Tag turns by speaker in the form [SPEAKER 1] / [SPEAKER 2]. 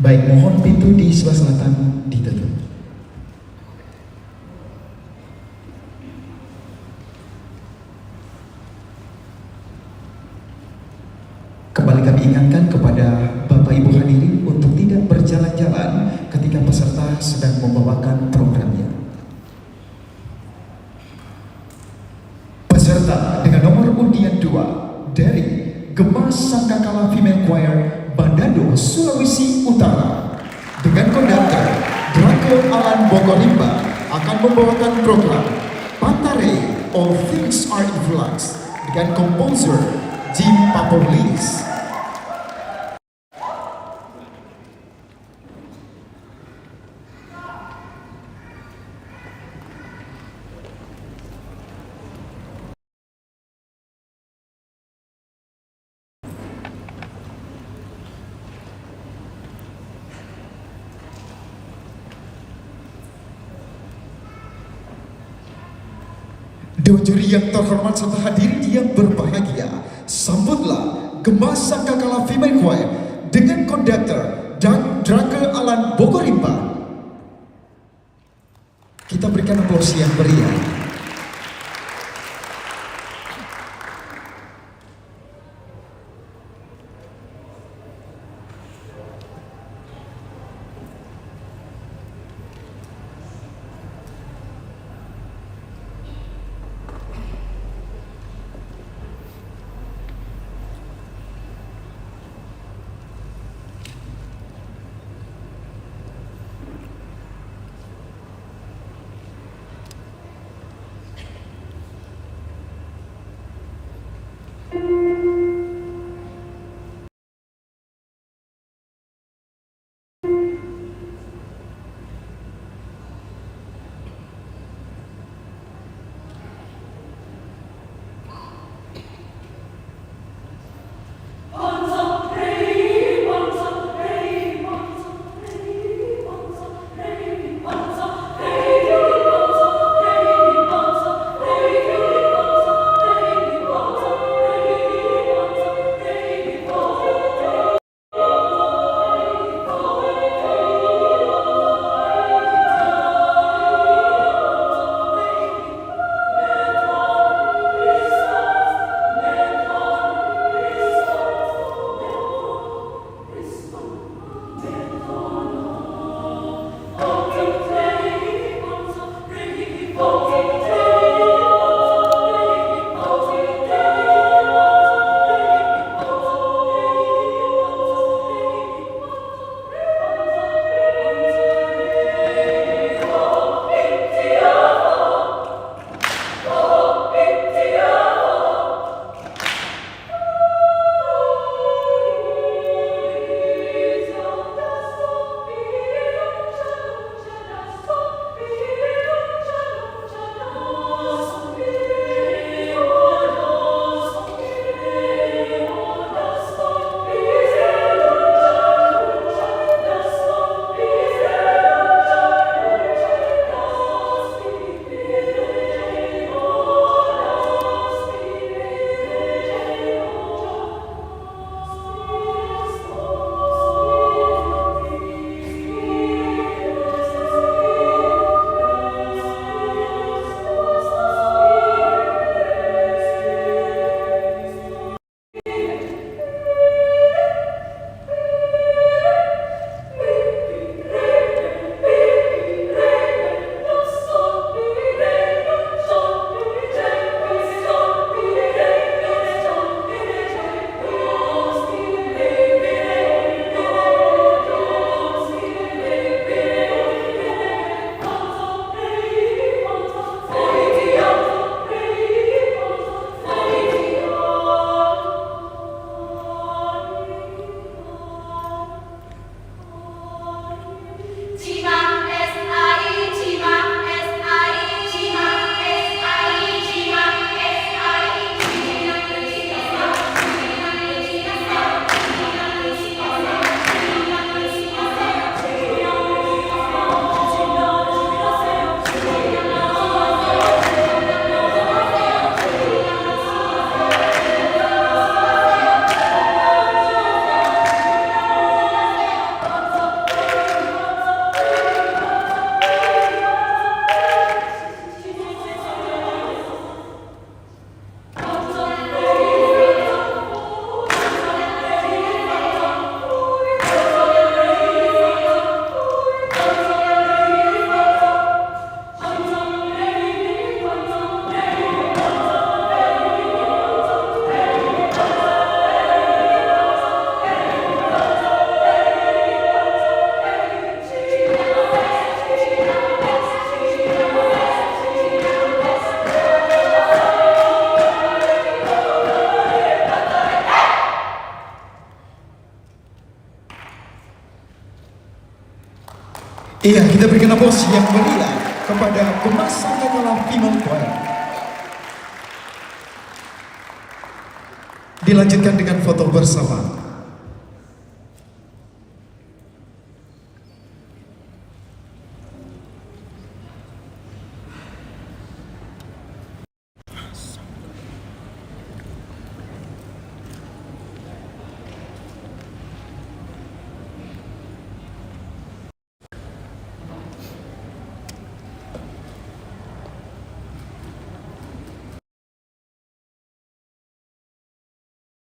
[SPEAKER 1] Baik, mohon pintu di sebelah selatan ditutup. Kembali kami ingatkan kepada Bapak Ibu hadirin untuk tidak berjalan-jalan ketika peserta sedang membawakan programnya. Peserta dengan nomor undian 2 dari Gemas Sangkakala Female Choir Bandado, Sulawesi Utara dengan konduktor Draco Alan Bogorimba akan membawakan program Pantare All Things Are in Flux dengan komposer Jim Papoulis. Dewan juri yang terhormat serta hadirin yang berbahagia, sambutlah Gemas Sangkakala Female Choir dengan konduktor dan Draco Alan Bogorimba. Kita berikan aplaus yang meriah. Iya, kita berikan aplaus yang meriah kepada Gemas Sangkakala Female Choir. Dilanjutkan dengan foto bersama.